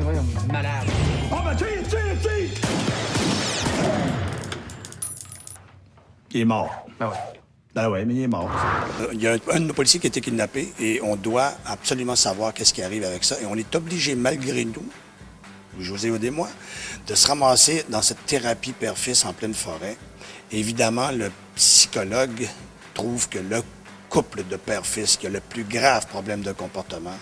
Voyons, malade. Oh, ben tire! Il est mort. Ben ouais. Ben ouais, mais il est mort. Il y a un de nos policiers qui a été kidnappé et on doit absolument savoir qu'est-ce qui arrive avec ça. Et on est obligé, malgré nous, José Aude et moi, de se ramasser dans cette thérapie père-fils en pleine forêt. Et évidemment, le psychologue trouve que le couple de père-fils qui a le plus grave problème de comportement,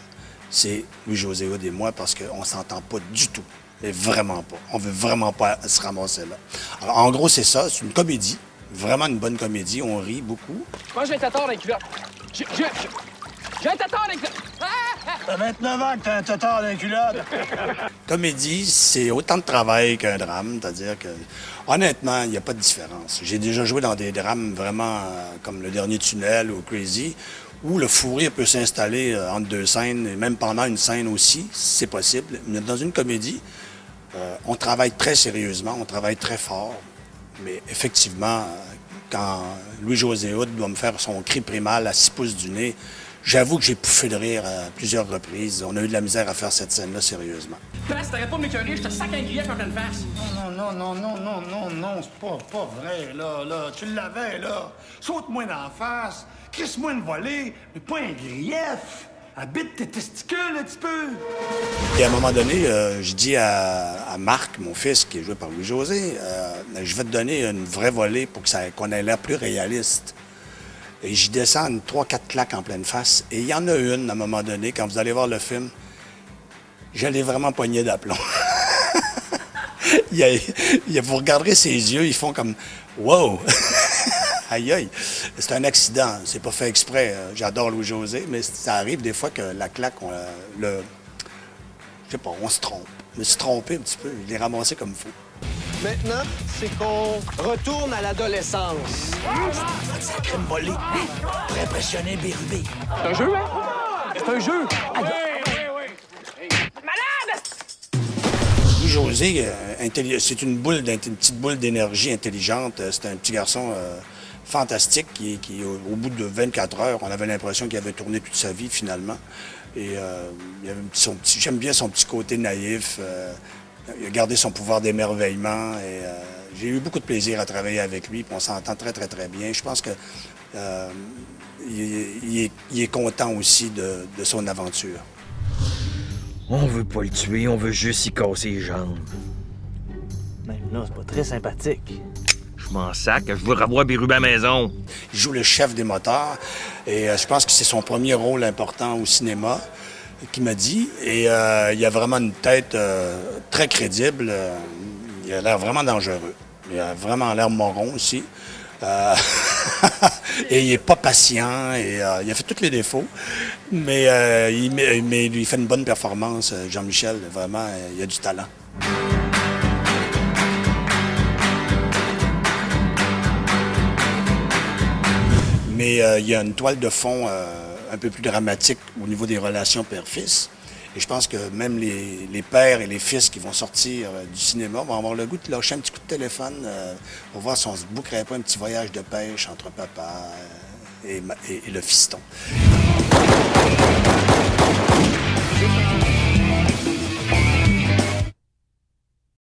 c'est Louis-José Aude et moi, parce qu'on ne s'entend pas du tout. Mais vraiment pas. On veut vraiment pas se ramasser là. Alors, en gros, c'est ça. C'est une comédie. Vraiment une bonne comédie. On rit beaucoup. Je pense que j'ai un tatard dans les culottes. J'ai un tatard dans les culottes. T'as 29 ans que t'as un tatard dans les culottes. Comédie, c'est autant de travail qu'un drame. C'est-à-dire que, honnêtement, il n'y a pas de différence. J'ai déjà joué dans des drames vraiment comme Le Dernier Tunnel ou Crazy, où le fou rire peut s'installer entre deux scènes, et même pendant une scène aussi, c'est possible. Mais dans une comédie, on travaille très sérieusement, on travaille très fort. Mais effectivement, quand Louis-José Hood doit me faire son cri primal à 6 pouces du nez, j'avoue que j'ai pouffé de rire à plusieurs reprises. On a eu de la misère à faire cette scène-là sérieusement. Si t'arrêtes pas de m'écœurer, je te sac un grief en pleine face. Non, c'est pas vrai, là. Tu l'avais, là. Saute-moi d'en face, crisse-moi une volée, mais pas un grief. Habite tes testicules un petit peu. Et à un moment donné, je dis à Marc, mon fils, qui est joué par Louis-José, je vais te donner une vraie volée pour qu'on ait l'air plus réaliste. Et j'y descends 3-4 claques en pleine face. Et il y en a une, à un moment donné, quand vous allez voir le film, je l'ai vraiment pogné d'aplomb. Vous regarderez ses yeux, ils font comme « Wow! » Aïe, aïe, c'est un accident, c'est pas fait exprès. J'adore Louis-José, mais ça arrive des fois que la claque, je sais pas, on se trompe. Je me suis trompé un petit peu, je l'ai ramassé comme fou. Maintenant, c'est qu'on retourne à l'adolescence. Sacré me voler pour impressionner Bérubé. C'est un jeu, hein? C'est un jeu. Louis-José, c'est une petite boule d'énergie intelligente. C'est un petit garçon fantastique qui au bout de 24 heures, on avait l'impression qu'il avait tourné toute sa vie finalement. Et j'aime bien son petit côté naïf. Il a gardé son pouvoir d'émerveillement. Et j'ai eu beaucoup de plaisir à travailler avec lui. Puis on s'entend très, très, très bien. Je pense que il est content aussi de son aventure. On veut pas le tuer, on veut juste y casser les jambes. Même là, c'est pas très sympathique. Je m'en sac, je veux revoir Bérubé à la maison. Il joue le chef des motards et je pense que c'est son premier rôle important au cinéma qu'il m'a dit. Et il a vraiment une tête très crédible. Il a l'air vraiment dangereux. Il a vraiment l'air moron aussi. Et il n'est pas patient, et il a fait tous les défauts, mais il fait une bonne performance, Jean-Michel, vraiment, il a du talent. Mais il y a une toile de fond un peu plus dramatique au niveau des relations père-fils. Et je pense que même les pères et les fils qui vont sortir du cinéma vont avoir le goût de lâcher un petit coup de téléphone pour voir si on se bouquerait pas un petit voyage de pêche entre papa et le fiston.